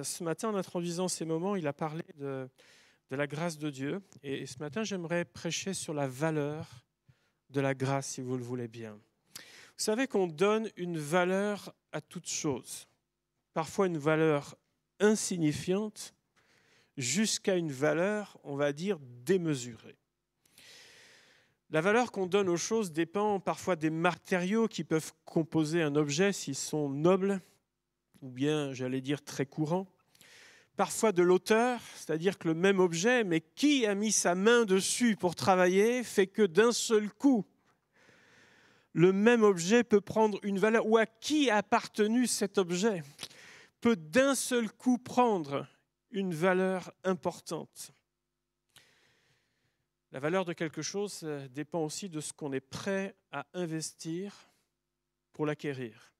ce matin, en introduisant ces moments, il a parlé de la grâce de Dieu. Et ce matin, j'aimerais prêcher sur la valeur de la grâce, si vous le voulez bien. Vous savez qu'on donne une valeur à toute chose. Parfois une valeur insignifiante, jusqu'à une valeur, on va dire, démesurée. La valeur qu'on donne aux choses dépend parfois des matériaux qui peuvent composer un objet, s'ils sont nobles, ou bien, j'allais dire, très courants. Parfois de l'auteur, c'est-à-dire que le même objet, mais qui a mis sa main dessus pour travailler, fait que d'un seul coup, le même objet peut prendre une valeur, ou à qui a appartenu cet objet, peut d'un seul coup prendre une valeur importante. La valeur de quelque chose dépend aussi de ce qu'on est prêt à investir pour l'acquérir.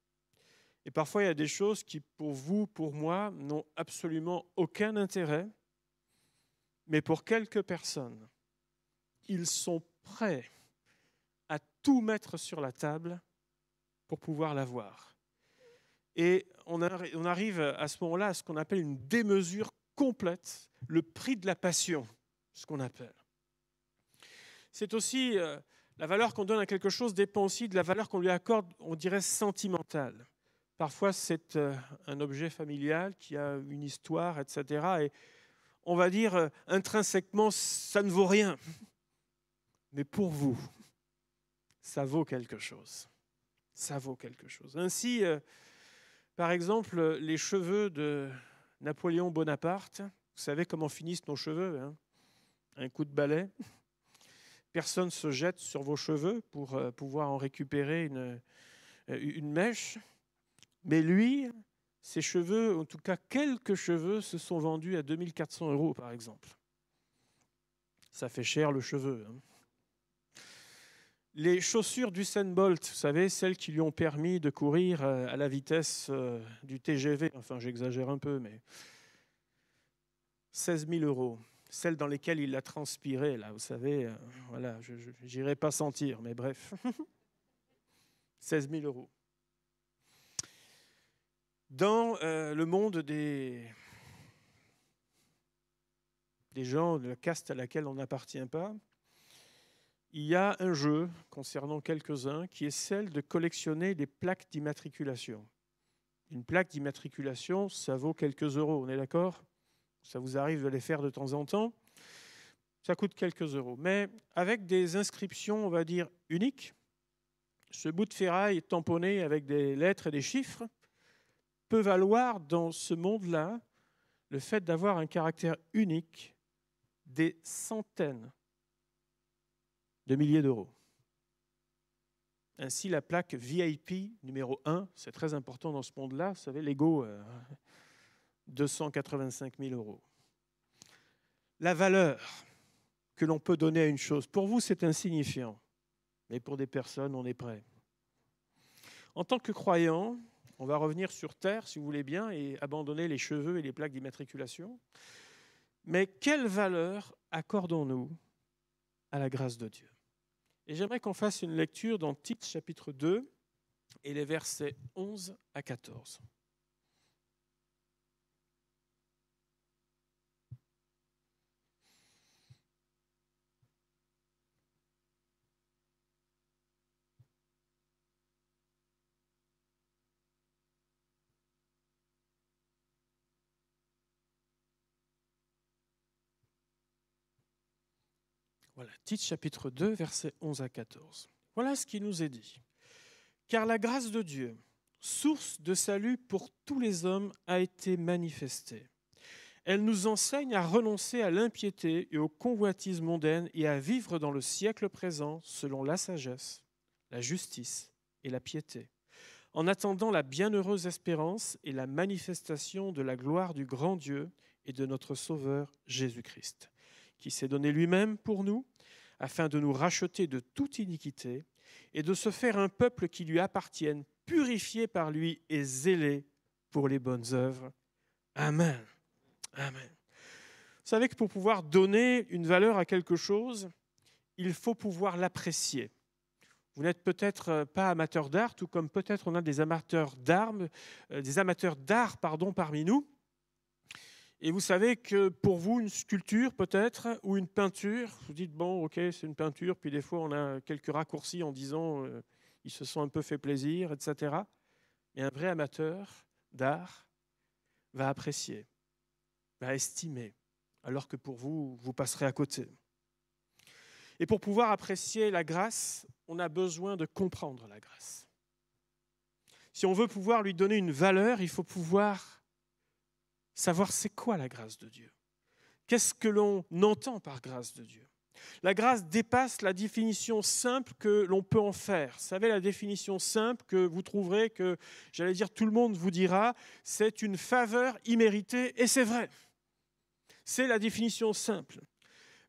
Et parfois, il y a des choses qui, pour vous, pour moi, n'ont absolument aucun intérêt, mais pour quelques personnes, ils sont prêts à tout mettre sur la table pour pouvoir l'avoir. Et on arrive à ce moment-là à ce qu'on appelle une démesure complète, le prix de la passion, ce qu'on appelle. C'est aussi, la valeur qu'on donne à quelque chose dépend aussi de la valeur qu'on lui accorde, on dirait sentimentale. Parfois, c'est un objet familial qui a une histoire, etc. Et on va dire, intrinsèquement, ça ne vaut rien. Mais pour vous, ça vaut quelque chose. Ça vaut quelque chose. Ainsi, par exemple, les cheveux de Napoléon Bonaparte, vous savez comment finissent nos cheveux, hein ? Un coup de balai. Personne ne se jette sur vos cheveux pour pouvoir en récupérer une mèche. Mais lui, ses cheveux, en tout cas quelques cheveux, se sont vendus à 2 400 €, par exemple. Ça fait cher le cheveu. Hein. Les chaussures d'Usain Bolt, vous savez, celles qui lui ont permis de courir à la vitesse du TGV, enfin j'exagère un peu, mais 16 000 €. Celles dans lesquelles il a transpiré, là, vous savez, voilà, je n'irai pas sentir, mais bref. 16 000 €. Dans le monde des gens de la caste à laquelle on n'appartient pas, il y a un jeu concernant quelques-uns qui est celle de collectionner des plaques d'immatriculation. Une plaque d'immatriculation, ça vaut quelques euros, on est d'accord ? Ça vous arrive de les faire de temps en temps ? Ça coûte quelques euros. Mais avec des inscriptions, on va dire, uniques, ce bout de ferraille tamponné avec des lettres et des chiffres peut valoir dans ce monde-là le fait d'avoir un caractère unique des centaines de milliers d'euros. Ainsi, la plaque VIP numéro 1, c'est très important dans ce monde-là, vous savez, Lego, 285 000 €. La valeur que l'on peut donner à une chose, pour vous, c'est insignifiant, mais pour des personnes, on est prêt. En tant que croyant, on va revenir sur terre, si vous voulez bien, et abandonner les cheveux et les plaques d'immatriculation. Mais quelle valeur accordons-nous à la grâce de Dieu ? Et j'aimerais qu'on fasse une lecture dans Tite chapitre 2 et les versets 11 à 14. Voilà, Tite chapitre 2, versets 11 à 14. Voilà ce qui nous est dit. « Car la grâce de Dieu, source de salut pour tous les hommes, a été manifestée. Elle nous enseigne à renoncer à l'impiété et aux convoitises mondaines et à vivre dans le siècle présent selon la sagesse, la justice et la piété, en attendant la bienheureuse espérance et la manifestation de la gloire du grand Dieu et de notre Sauveur Jésus-Christ, qui s'est donné lui-même pour nous, afin de nous racheter de toute iniquité et de se faire un peuple qui lui appartienne, purifié par lui et zélé pour les bonnes œuvres. Amen. Amen. Vous savez que pour pouvoir donner une valeur à quelque chose, il faut pouvoir l'apprécier. Vous n'êtes peut-être pas amateur d'art, tout comme peut-être on a des amateurs d'art parmi nous. Et vous savez que pour vous, une sculpture peut-être, ou une peinture, vous dites, bon, ok, c'est une peinture, puis des fois on a quelques raccourcis en disant, ils se sont un peu fait plaisir, etc. Et un vrai amateur d'art va apprécier, va estimer, alors que pour vous, vous passerez à côté. Et pour pouvoir apprécier la grâce, on a besoin de comprendre la grâce. Si on veut pouvoir lui donner une valeur, il faut pouvoir savoir c'est quoi la grâce de Dieu. Qu'est-ce que l'on entend par grâce de Dieu? La grâce dépasse la définition simple que l'on peut en faire. Vous savez, la définition simple que vous trouverez, que j'allais dire tout le monde vous dira, c'est une faveur imméritée, et c'est vrai. C'est la définition simple.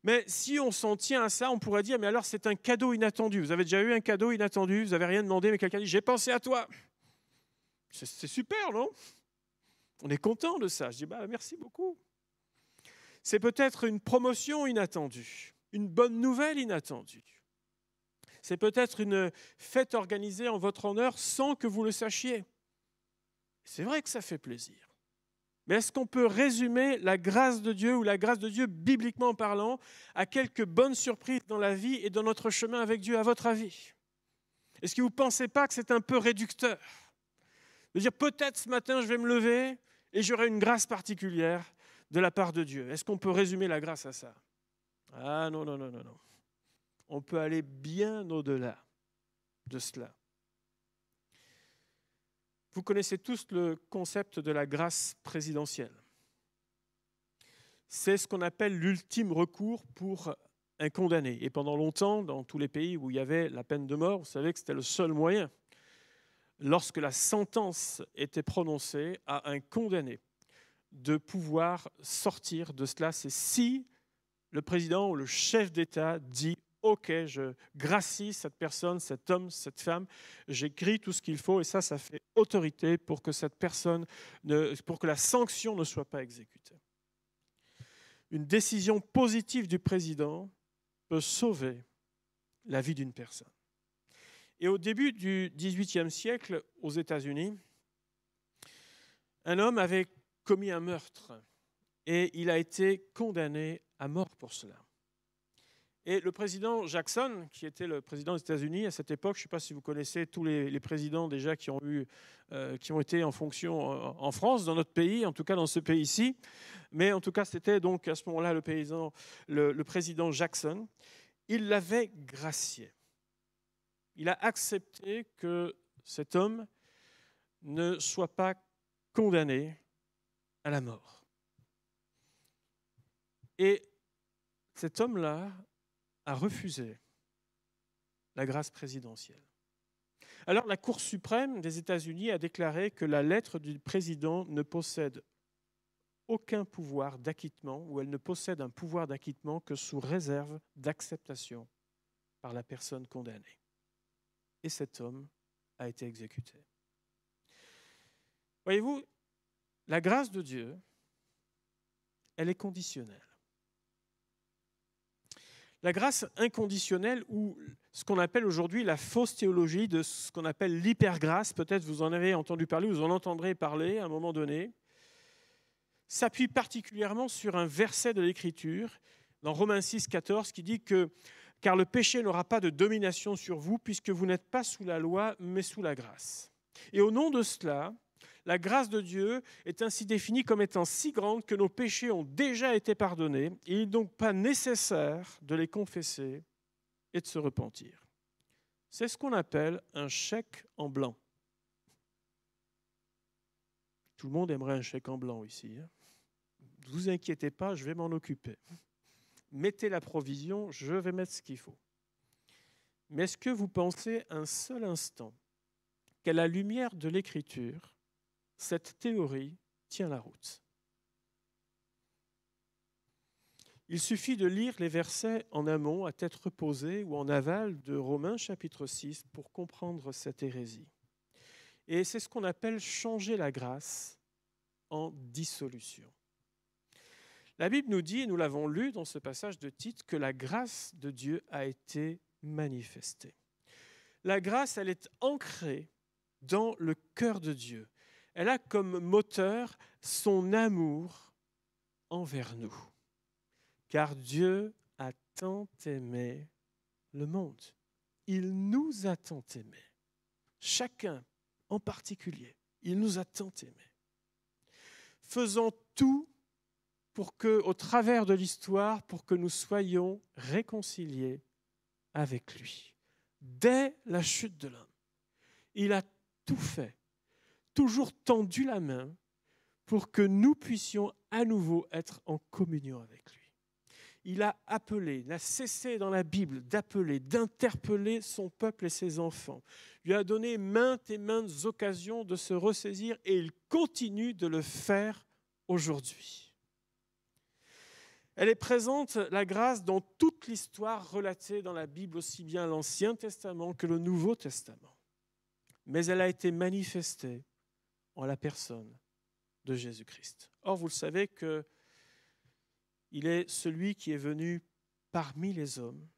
Mais si on s'en tient à ça, on pourrait dire, mais alors c'est un cadeau inattendu. Vous avez déjà eu un cadeau inattendu, vous n'avez rien demandé, mais quelqu'un dit, j'ai pensé à toi. C'est super, non? On est content de ça. Je dis, merci beaucoup. C'est peut-être une promotion inattendue, une bonne nouvelle inattendue. C'est peut-être une fête organisée en votre honneur sans que vous le sachiez. C'est vrai que ça fait plaisir. Mais est-ce qu'on peut résumer la grâce de Dieu ou la grâce de Dieu bibliquement parlant à quelques bonnes surprises dans la vie et dans notre chemin avec Dieu, à votre avis? Est-ce que vous ne pensez pas que c'est un peu réducteur de dire peut-être ce matin je vais me lever et j'aurai une grâce particulière de la part de Dieu? Est-ce qu'on peut résumer la grâce à ça? Ah non. On peut aller bien au-delà de cela. Vous connaissez tous le concept de la grâce présidentielle. C'est ce qu'on appelle l'ultime recours pour un condamné. Et pendant longtemps, dans tous les pays où il y avait la peine de mort, vous savez que c'était le seul moyen, lorsque la sentence était prononcée à un condamné, de pouvoir sortir de cela. C'est si le président ou le chef d'État dit « Ok, je gracie cette personne, cet homme, cette femme, j'écris tout ce qu'il faut » et ça fait autorité pour que cette personne, pour que la sanction ne soit pas exécutée. Une décision positive du président peut sauver la vie d'une personne. Et au début du XVIIIe siècle, aux États-Unis, un homme avait commis un meurtre et il a été condamné à mort pour cela. Et le président Jackson, qui était le président des États-Unis à cette époque, je ne sais pas si vous connaissez tous les présidents déjà qui ont été en fonction en France, dans notre pays, en tout cas dans ce pays-ci, mais en tout cas c'était donc à ce moment-là le président Jackson, il l'avait gracié. Il a accepté que cet homme ne soit pas condamné à la mort. Et cet homme-là a refusé la grâce présidentielle. Alors la Cour suprême des États-Unis a déclaré que la lettre du président ne possède aucun pouvoir d'acquittement, ou elle ne possède un pouvoir d'acquittement que sous réserve d'acceptation par la personne condamnée. Et cet homme a été exécuté. Voyez-vous, la grâce de Dieu, elle est conditionnelle. La grâce inconditionnelle, ou ce qu'on appelle aujourd'hui la fausse théologie de ce qu'on appelle l'hypergrâce, peut-être vous en avez entendu parler, vous en entendrez parler à un moment donné, s'appuie particulièrement sur un verset de l'Écriture, dans Romains 6, 14, qui dit que « Car le péché n'aura pas de domination sur vous, puisque vous n'êtes pas sous la loi, mais sous la grâce. » Et au nom de cela, la grâce de Dieu est ainsi définie comme étant si grande que nos péchés ont déjà été pardonnés. Il n'est donc pas nécessaire de les confesser et de se repentir. C'est ce qu'on appelle un chèque en blanc. Tout le monde aimerait un chèque en blanc ici. Ne vous inquiétez pas, je vais m'en occuper. Mettez la provision, je vais mettre ce qu'il faut. Mais est-ce que vous pensez un seul instant qu'à la lumière de l'Écriture, cette théorie tient la route? Il suffit de lire les versets en amont, à tête reposée, ou en aval de Romains chapitre 6 pour comprendre cette hérésie. Et c'est ce qu'on appelle changer la grâce en dissolution. La Bible nous dit, et nous l'avons lu dans ce passage de Tite, que la grâce de Dieu a été manifestée. La grâce, elle est ancrée dans le cœur de Dieu. Elle a comme moteur son amour envers nous. Car Dieu a tant aimé le monde. Il nous a tant aimés. Chacun en particulier. Il nous a tant aimés. Faisons tout pour que, au travers de l'histoire, pour que nous soyons réconciliés avec lui. Dès la chute de l'homme, il a tout fait, toujours tendu la main pour que nous puissions à nouveau être en communion avec lui. Il a appelé, n'a cessé dans la Bible d'appeler, d'interpeller son peuple et ses enfants. Il lui a donné maintes et maintes occasions de se ressaisir et il continue de le faire aujourd'hui. Elle est présente, la grâce, dans toute l'histoire relatée dans la Bible, aussi bien l'Ancien Testament que le Nouveau Testament. Mais elle a été manifestée en la personne de Jésus-Christ. Or, vous le savez que il est celui qui est venu parmi les hommes.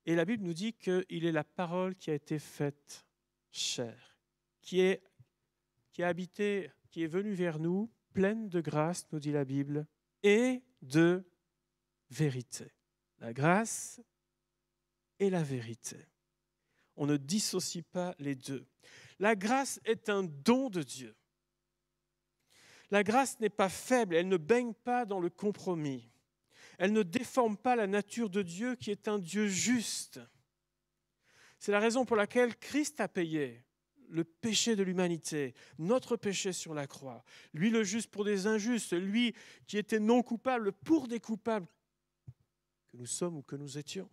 Et la Bible nous dit qu'il est la parole qui a été faite chair, qui a habité, qui est venue vers nous, pleine de grâce, nous dit la Bible, et de vérité. La grâce et la vérité. On ne dissocie pas les deux. La grâce est un don de Dieu. La grâce n'est pas faible, elle ne baigne pas dans le compromis. Elle ne déforme pas la nature de Dieu qui est un Dieu juste. C'est la raison pour laquelle Christ a payé le péché de l'humanité, notre péché sur la croix. Lui le juste pour des injustes, lui qui était non coupable pour des coupables que nous sommes ou que nous étions.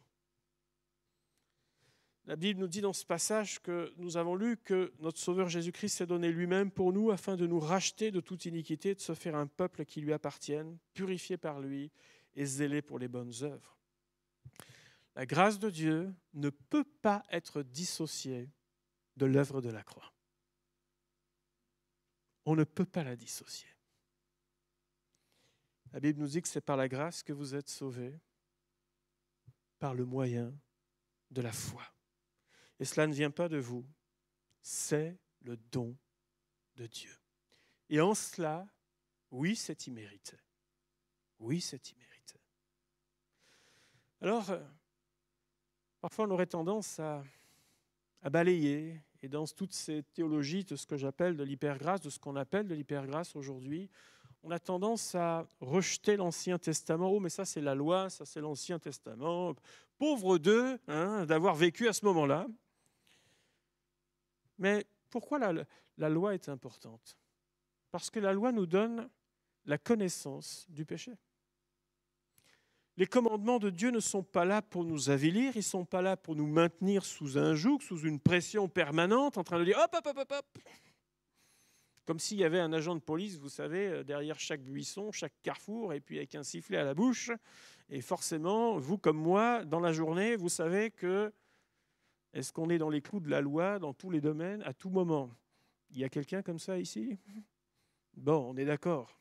La Bible nous dit dans ce passage que nous avons lu que notre Sauveur Jésus-Christ s'est donné lui-même pour nous afin de nous racheter de toute iniquité, de se faire un peuple qui lui appartienne, purifié par lui et zélé pour les bonnes œuvres. La grâce de Dieu ne peut pas être dissociée de l'œuvre de la croix. On ne peut pas la dissocier. La Bible nous dit que c'est par la grâce que vous êtes sauvés, par le moyen de la foi. Et cela ne vient pas de vous, c'est le don de Dieu. Et en cela, oui, c'est immérité. Oui, c'est immérité. Alors, parfois on aurait tendance à balayer, et dans toutes ces théologies de ce que j'appelle de l'hypergrâce, de ce qu'on appelle de l'hypergrâce aujourd'hui, on a tendance à rejeter l'Ancien Testament. Oh, mais ça c'est la loi, ça c'est l'Ancien Testament. Pauvre d'eux d'avoir vécu à ce moment-là. Mais pourquoi la loi est importante? Parce que la loi nous donne la connaissance du péché. Les commandements de Dieu ne sont pas là pour nous avilir, ils ne sont pas là pour nous maintenir sous un joug, sous une pression permanente, en train de dire hop, hop, hop, hop, hop. Comme s'il y avait un agent de police, vous savez, derrière chaque buisson, chaque carrefour, et puis avec un sifflet à la bouche. Et forcément, vous comme moi, dans la journée, vous savez que est-ce qu'on est dans les clous de la loi, dans tous les domaines, à tout moment? Il y a quelqu'un comme ça ici? Bon, on est d'accord.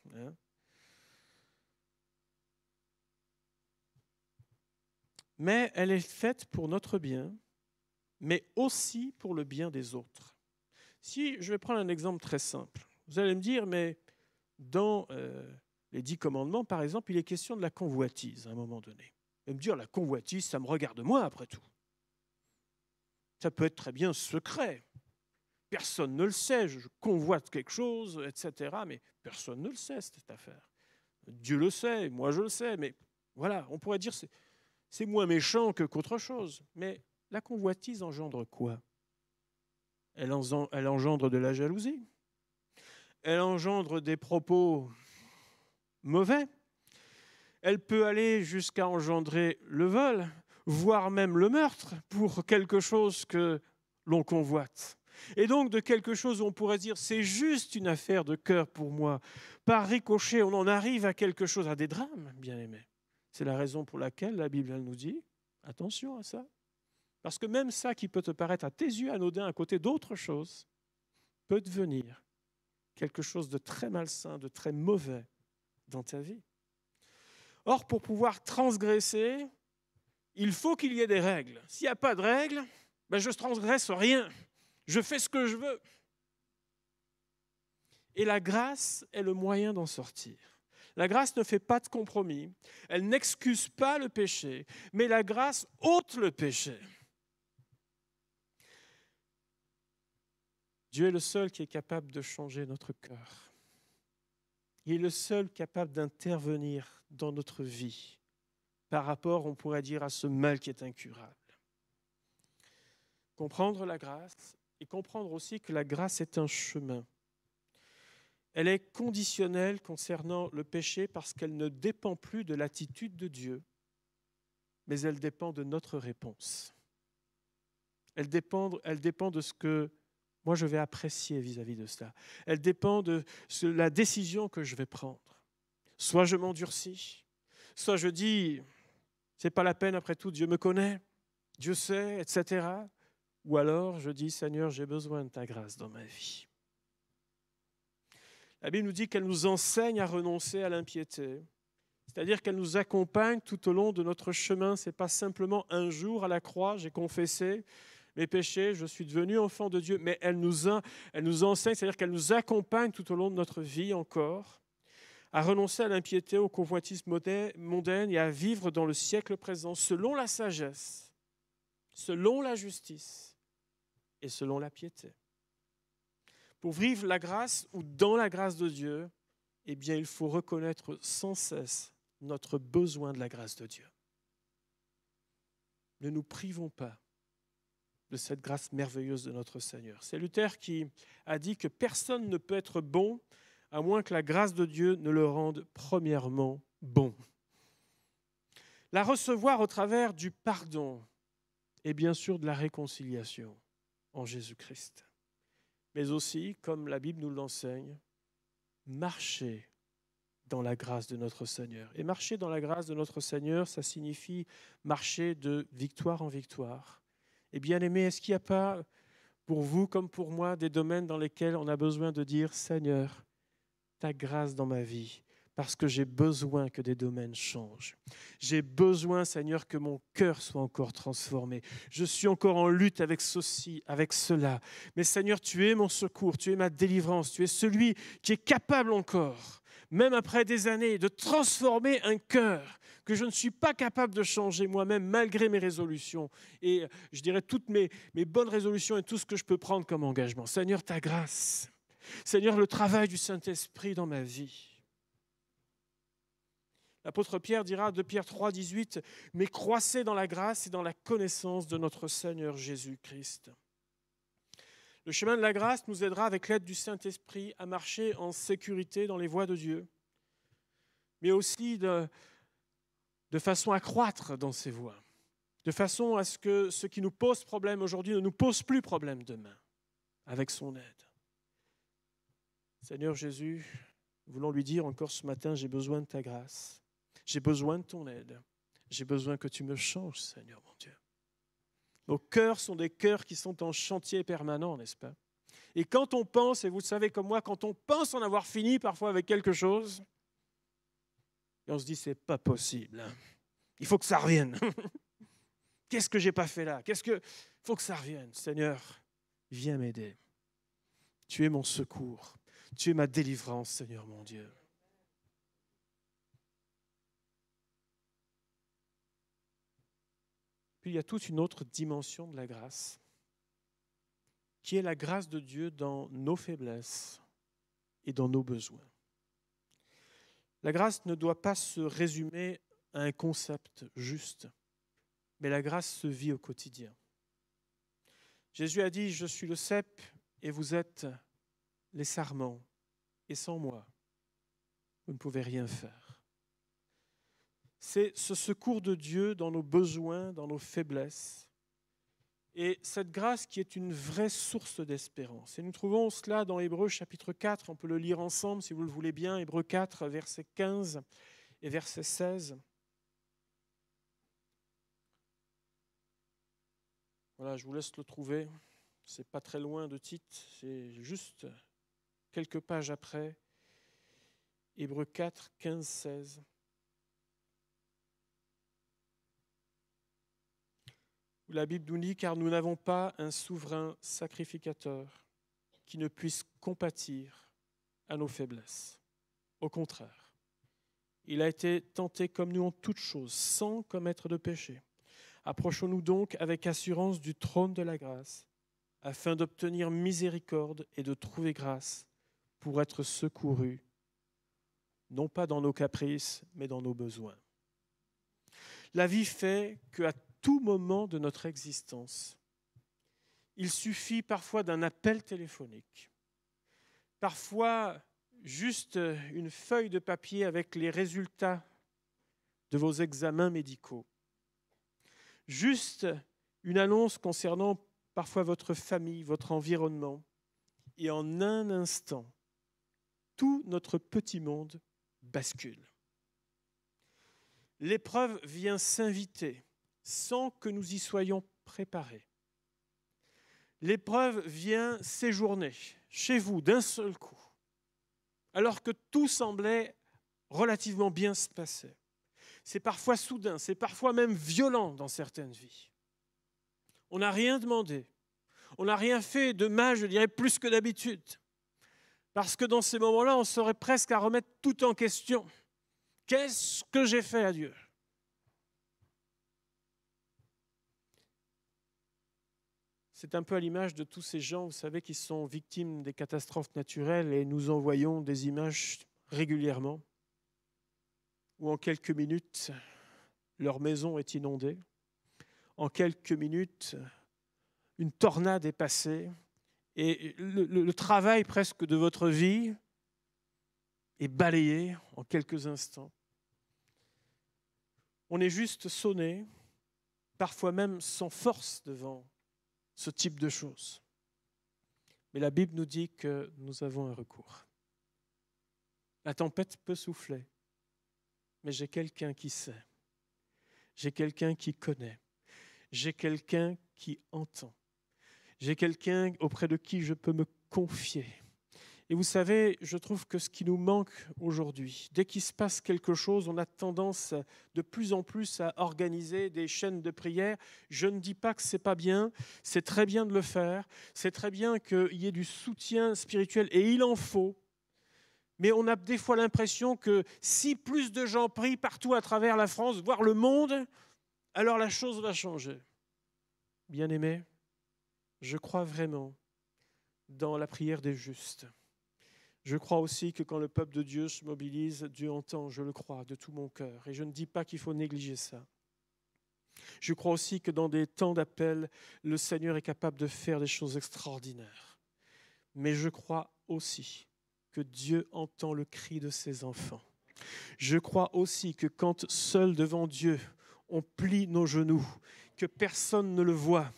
Mais elle est faite pour notre bien, mais aussi pour le bien des autres. Si je vais prendre un exemple très simple, vous allez me dire, mais dans les 10 commandements, par exemple, il est question de la convoitise à un moment donné. Vous allez me dire, la convoitise, ça me regarde moi après tout. Ça peut être très bien secret. Personne ne le sait, je convoite quelque chose, etc. Mais personne ne le sait, cette affaire. Dieu le sait, moi je le sais, mais voilà, on pourrait dire c'est moins méchant qu'autre chose. Mais la convoitise engendre quoi? Elle engendre de la jalousie. Elle engendre des propos mauvais. Elle peut aller jusqu'à engendrer le vol, voire même le meurtre pour quelque chose que l'on convoite. Et donc de quelque chose où on pourrait dire c'est juste une affaire de cœur pour moi. Par ricochet, on en arrive à quelque chose, à des drames, bien aimés. C'est la raison pour laquelle la Bible elle nous dit attention à ça. Parce que même ça qui peut te paraître à tes yeux anodin à côté d'autre chose peut devenir quelque chose de très malsain, de très mauvais dans ta vie. Or, pour pouvoir transgresser, il faut qu'il y ait des règles. S'il n'y a pas de règles, je ne transgresse rien. Je fais ce que je veux. Et la grâce est le moyen d'en sortir. La grâce ne fait pas de compromis, elle n'excuse pas le péché, mais la grâce ôte le péché. Dieu est le seul qui est capable de changer notre cœur. Il est le seul capable d'intervenir dans notre vie par rapport, on pourrait dire, à ce mal qui est incurable. Comprendre la grâce et comprendre aussi que la grâce est un chemin. Elle est conditionnelle concernant le péché parce qu'elle ne dépend plus de l'attitude de Dieu, mais elle dépend de notre réponse. Elle dépend de ce que moi je vais apprécier vis-à-vis de cela. Elle dépend de la décision que je vais prendre. Soit je m'endurcis, soit je dis, c'est pas la peine après tout, Dieu me connaît, Dieu sait, etc. Ou alors je dis, Seigneur, j'ai besoin de ta grâce dans ma vie. La Bible nous dit qu'elle nous enseigne à renoncer à l'impiété, c'est-à-dire qu'elle nous accompagne tout au long de notre chemin. Ce n'est pas simplement un jour à la croix, j'ai confessé mes péchés, je suis devenu enfant de Dieu, mais elle nous enseigne, c'est-à-dire qu'elle nous accompagne tout au long de notre vie encore, à renoncer à l'impiété, aux convoitises mondaines et à vivre dans le siècle présent selon la sagesse, selon la justice et selon la piété. Pour vivre la grâce ou dans la grâce de Dieu, eh bien, il faut reconnaître sans cesse notre besoin de la grâce de Dieu. Ne nous privons pas de cette grâce merveilleuse de notre Seigneur. C'est Luther qui a dit que personne ne peut être bon à moins que la grâce de Dieu ne le rende premièrement bon. La recevoir au travers du pardon et bien sûr de la réconciliation en Jésus-Christ. Mais aussi, comme la Bible nous l'enseigne, marcher dans la grâce de notre Seigneur. Et marcher dans la grâce de notre Seigneur, ça signifie marcher de victoire en victoire. Et bien aimé, est-ce qu'il n'y a pas pour vous comme pour moi des domaines dans lesquels on a besoin de dire « Seigneur, ta grâce dans ma vie ». Parce que j'ai besoin que des domaines changent. J'ai besoin, Seigneur, que mon cœur soit encore transformé. Je suis encore en lutte avec ceci, avec cela. Mais Seigneur, tu es mon secours, tu es ma délivrance, tu es celui qui est capable encore, même après des années, de transformer un cœur que je ne suis pas capable de changer moi-même, malgré mes résolutions. Et je dirais toutes mes bonnes résolutions et tout ce que je peux prendre comme engagement. Seigneur, ta grâce. Seigneur, le travail du Saint-Esprit dans ma vie. L'apôtre Pierre dira de Pierre 3, 18, « Mais croissez dans la grâce et dans la connaissance de notre Seigneur Jésus-Christ. » Le chemin de la grâce nous aidera avec l'aide du Saint-Esprit à marcher en sécurité dans les voies de Dieu, mais aussi de façon à croître dans ces voies, de façon à ce que ce qui nous pose problème aujourd'hui ne nous pose plus problème demain, avec son aide. Seigneur Jésus, nous voulons lui dire encore ce matin, j'ai besoin de ta grâce. J'ai besoin de ton aide. J'ai besoin que tu me changes, Seigneur mon Dieu. Nos cœurs sont des cœurs qui sont en chantier permanent, n'est-ce pas? Et quand on pense, et vous le savez comme moi, quand on pense en avoir fini parfois avec quelque chose, et on se dit, c'est pas possible. Il faut que ça revienne. Qu'est-ce que j'ai pas fait là? Il faut que ça revienne. Seigneur, viens m'aider. Tu es mon secours. Tu es ma délivrance, Seigneur mon Dieu. Puis il y a toute une autre dimension de la grâce, qui est la grâce de Dieu dans nos faiblesses et dans nos besoins. La grâce ne doit pas se résumer à un concept juste, mais la grâce se vit au quotidien. Jésus a dit, je suis le cep et vous êtes les sarments, et sans moi, vous ne pouvez rien faire. C'est ce secours de Dieu dans nos besoins, dans nos faiblesses. Et cette grâce qui est une vraie source d'espérance. Et nous trouvons cela dans Hébreux chapitre 4. On peut le lire ensemble si vous le voulez bien. Hébreux 4, verset 15 et verset 16. Voilà, je vous laisse le trouver. Ce n'est pas très loin de Tite. C'est juste quelques pages après. Hébreux 4, 15, 16. La Bible nous dit, car nous n'avons pas un souverain sacrificateur qui ne puisse compatir à nos faiblesses. Au contraire, Il a été tenté comme nous en toutes choses, sans commettre de péché. Approchons-nous donc avec assurance du trône de la grâce, afin d'obtenir miséricorde et de trouver grâce pour être secourus, non pas dans nos caprices, mais dans nos besoins. La vie fait qu'à tout moment de notre existence, il suffit parfois d'un appel téléphonique, parfois juste une feuille de papier avec les résultats de vos examens médicaux, juste une annonce concernant parfois votre famille, votre environnement, et en un instant, tout notre petit monde bascule. L'épreuve vient s'inviter sans que nous y soyons préparés. L'épreuve vient séjourner chez vous d'un seul coup, alors que tout semblait relativement bien se passer. C'est parfois soudain, c'est parfois même violent dans certaines vies. On n'a rien demandé, on n'a rien fait de mal, je dirais, plus que d'habitude. Parce que dans ces moments-là, on serait presque à remettre tout en question. Qu'est-ce que j'ai fait à Dieu ? C'est un peu à l'image de tous ces gens, vous savez, qui sont victimes des catastrophes naturelles et nous envoyons des images régulièrement où en quelques minutes, leur maison est inondée. En quelques minutes, une tornade est passée et le travail presque de votre vie est balayé en quelques instants. On est juste sonné, parfois même sans force devant ce type de choses. Mais la Bible nous dit que nous avons un recours. La tempête peut souffler, mais j'ai quelqu'un qui sait. J'ai quelqu'un qui connaît. J'ai quelqu'un qui entend. J'ai quelqu'un auprès de qui je peux me confier. Et vous savez, je trouve que ce qui nous manque aujourd'hui, dès qu'il se passe quelque chose, on a tendance de plus en plus à organiser des chaînes de prière. Je ne dis pas que ce n'est pas bien, c'est très bien de le faire, c'est très bien qu'il y ait du soutien spirituel, et il en faut. Mais on a des fois l'impression que si plus de gens prient partout à travers la France, voire le monde, alors la chose va changer. Bien-aimés, je crois vraiment dans la prière des justes. Je crois aussi que quand le peuple de Dieu se mobilise, Dieu entend, je le crois, de tout mon cœur. Et je ne dis pas qu'il faut négliger ça. Je crois aussi que dans des temps d'appel, le Seigneur est capable de faire des choses extraordinaires. Mais je crois aussi que Dieu entend le cri de ses enfants. Je crois aussi que quand seul devant Dieu, on plie nos genoux, que personne ne le voit,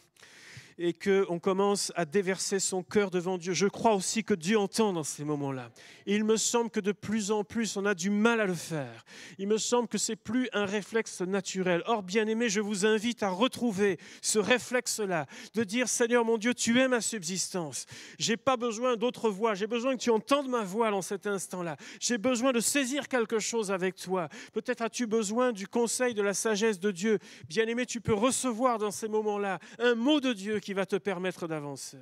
et qu'on commence à déverser son cœur devant Dieu. Je crois aussi que Dieu entend dans ces moments-là. Et il me semble que de plus en plus, on a du mal à le faire. Il me semble que ce n'est plus un réflexe naturel. Or, bien-aimés, je vous invite à retrouver ce réflexe-là, de dire, Seigneur mon Dieu, tu es ma subsistance. Je n'ai pas besoin d'autre voix. J'ai besoin que tu entendes ma voix dans cet instant-là. J'ai besoin de saisir quelque chose avec toi. Peut-être as-tu besoin du conseil, de la sagesse de Dieu. Bien-aimé, tu peux recevoir dans ces moments-là un mot de Dieu qui va te permettre d'avancer.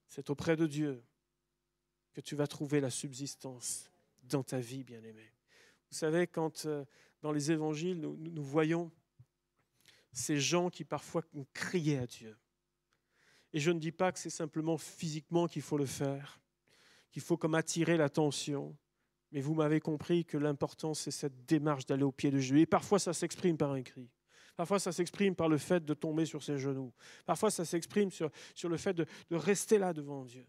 C'est auprès de Dieu que tu vas trouver la subsistance dans ta vie, bien-aimé. Vous savez, quand dans les évangiles, nous voyons ces gens qui parfois ont crié à Dieu. Et je ne dis pas que c'est simplement physiquement qu'il faut le faire, qu'il faut comme attirer l'attention, mais vous m'avez compris que l'important, c'est cette démarche d'aller au pied de Jésus. Et parfois, ça s'exprime par un cri. Parfois, ça s'exprime par le fait de tomber sur ses genoux. Parfois, ça s'exprime sur le fait de rester là devant Dieu.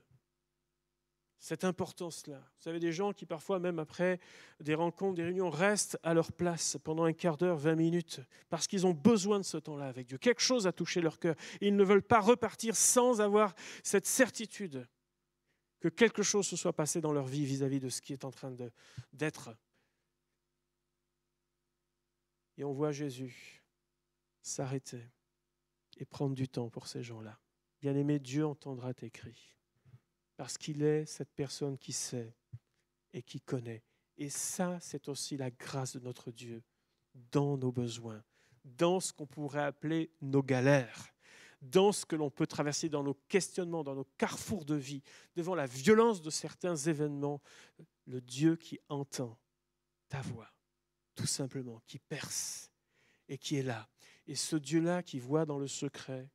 Cette importance-là. Vous savez, des gens qui parfois, même après des rencontres, des réunions, restent à leur place pendant un quart d'heure, 20 minutes, parce qu'ils ont besoin de ce temps-là avec Dieu. Quelque chose a touché leur cœur. Ils ne veulent pas repartir sans avoir cette certitude que quelque chose se soit passé dans leur vie vis-à-vis de ce qui est en train d'être. Et on voit Jésus s'arrêter et prendre du temps pour ces gens-là. Bien-aimé, Dieu entendra tes cris parce qu'il est cette personne qui sait et qui connaît. Et ça, c'est aussi la grâce de notre Dieu dans nos besoins, dans ce qu'on pourrait appeler nos galères, dans ce que l'on peut traverser dans nos questionnements, dans nos carrefours de vie, devant la violence de certains événements, le Dieu qui entend ta voix tout simplement, qui perce et qui est là. Et ce Dieu-là qui voit dans le secret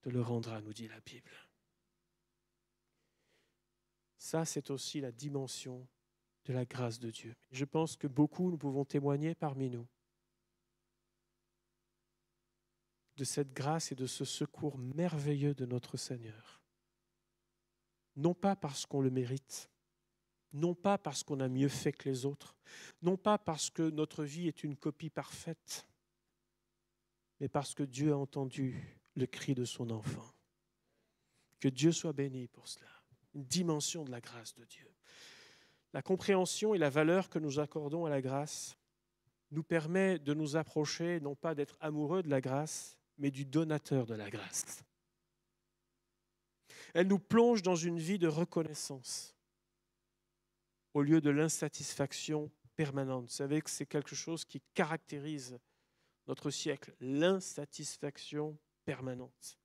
te le rendra, nous dit la Bible. Ça, c'est aussi la dimension de la grâce de Dieu. Je pense que beaucoup, nous pouvons témoigner parmi nous de cette grâce et de ce secours merveilleux de notre Seigneur. Non pas parce qu'on le mérite, non pas parce qu'on a mieux fait que les autres, non pas parce que notre vie est une copie parfaite, mais parce que Dieu a entendu le cri de son enfant. Que Dieu soit béni pour cela. Une dimension de la grâce de Dieu. La compréhension et la valeur que nous accordons à la grâce nous permet de nous approcher, non pas d'être amoureux de la grâce, mais du donateur de la grâce. Elle nous plonge dans une vie de reconnaissance au lieu de l'insatisfaction permanente. Vous savez que c'est quelque chose qui caractérise notre siècle, l'insatisfaction permanente.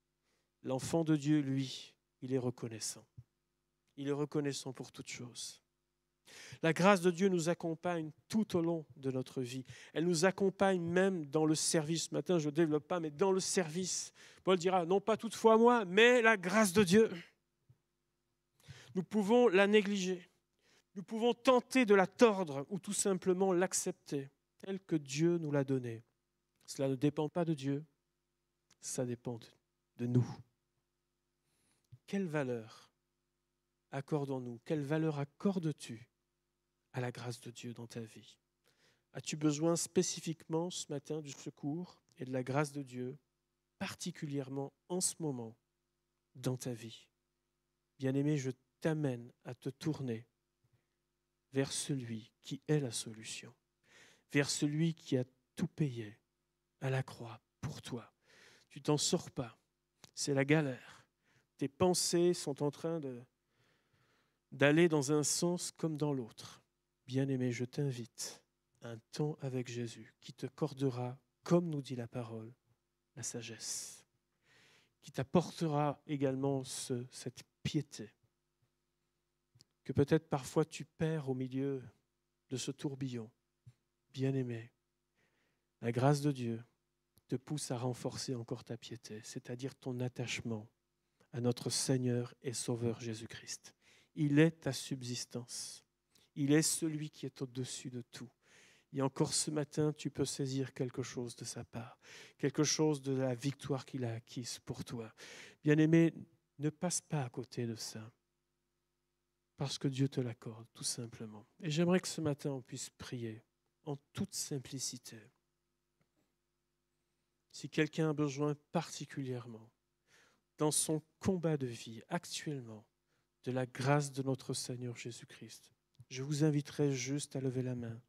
L'enfant de Dieu, lui, il est reconnaissant. Il est reconnaissant pour toute chose. La grâce de Dieu nous accompagne tout au long de notre vie. Elle nous accompagne même dans le service. Ce matin, je ne développe pas, mais dans le service. Paul dira, non pas toutefois moi, mais la grâce de Dieu. Nous pouvons la négliger. Nous pouvons tenter de la tordre ou tout simplement l'accepter, telle que Dieu nous l'a donnée. Cela ne dépend pas de Dieu, ça dépend de nous. Quelle valeur accordons-nous? Quelle valeur accordes-tu à la grâce de Dieu dans ta vie? As-tu besoin spécifiquement ce matin du secours et de la grâce de Dieu, particulièrement en ce moment dans ta vie? Bien-aimé, je t'amène à te tourner vers celui qui est la solution, vers celui qui a tout payé à la croix pour toi. Tu t'en sors pas, c'est la galère. Tes pensées sont en train d'aller dans un sens comme dans l'autre. Bien-aimé, je t'invite à un temps avec Jésus qui te cordera, comme nous dit la parole, la sagesse, qui t'apportera également cette piété que peut-être parfois tu perds au milieu de ce tourbillon. Bien-aimé, la grâce de Dieu te pousse à renforcer encore ta piété, c'est-à-dire ton attachement à notre Seigneur et Sauveur Jésus-Christ. Il est ta subsistance. Il est celui qui est au-dessus de tout. Et encore ce matin, tu peux saisir quelque chose de sa part, quelque chose de la victoire qu'il a acquise pour toi. Bien-aimé, ne passe pas à côté de ça, parce que Dieu te l'accorde, tout simplement. Et j'aimerais que ce matin, on puisse prier en toute simplicité. Si quelqu'un a besoin particulièrement, dans son combat de vie actuellement, de la grâce de notre Seigneur Jésus-Christ, je vous inviterai juste à lever la main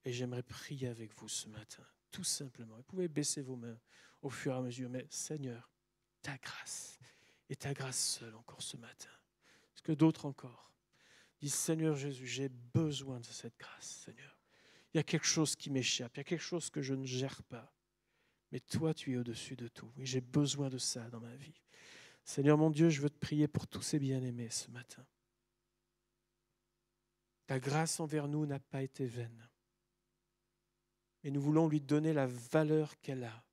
et j'aimerais prier avec vous ce matin, tout simplement. Vous pouvez baisser vos mains au fur et à mesure, mais Seigneur, ta grâce, et ta grâce seule encore ce matin. Est-ce que d'autres encore disent, Seigneur Jésus, j'ai besoin de cette grâce, Seigneur. Il y a quelque chose qui m'échappe, il y a quelque chose que je ne gère pas. Mais toi, tu es au-dessus de tout. Et j'ai besoin de ça dans ma vie. Seigneur mon Dieu, je veux te prier pour tous ces bien-aimés ce matin. Ta grâce envers nous n'a pas été vaine. Et nous voulons lui donner la valeur qu'elle a.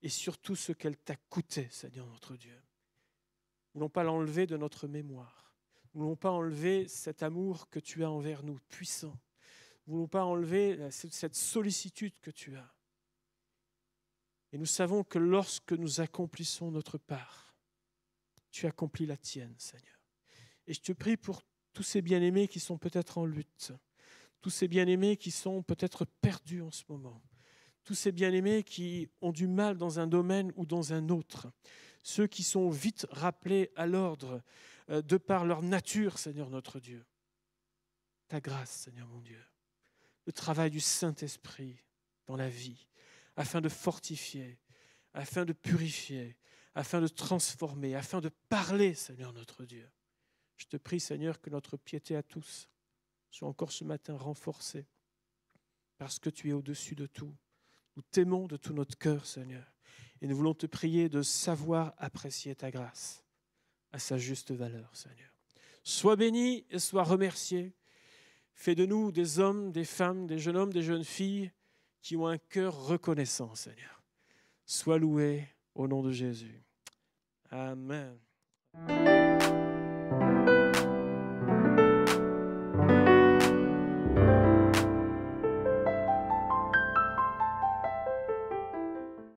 Et surtout ce qu'elle t'a coûté, Seigneur notre Dieu. Nous ne voulons pas l'enlever de notre mémoire. Nous ne voulons pas enlever cet amour que tu as envers nous, puissant. Nous ne voulons pas enlever cette sollicitude que tu as. Et nous savons que lorsque nous accomplissons notre part, tu accomplis la tienne, Seigneur. Et je te prie pour tous ces bien-aimés qui sont peut-être en lutte, tous ces bien-aimés qui sont peut-être perdus en ce moment, tous ces bien-aimés qui ont du mal dans un domaine ou dans un autre, ceux qui sont vite rappelés à l'ordre de par leur nature, Seigneur notre Dieu. Ta grâce, Seigneur mon Dieu, le travail du Saint-Esprit dans la vie, afin de fortifier, afin de purifier, afin de transformer, afin de parler, Seigneur notre Dieu. Je te prie, Seigneur, que notre piété à tous soit encore ce matin renforcée, parce que tu es au-dessus de tout. Nous t'aimons de tout notre cœur, Seigneur, et nous voulons te prier de savoir apprécier ta grâce à sa juste valeur, Seigneur. Sois béni et sois remercié. Fais de nous des hommes, des femmes, des jeunes hommes, des jeunes filles qui ont un cœur reconnaissant, Seigneur. Sois loué au nom de Jésus. Amen.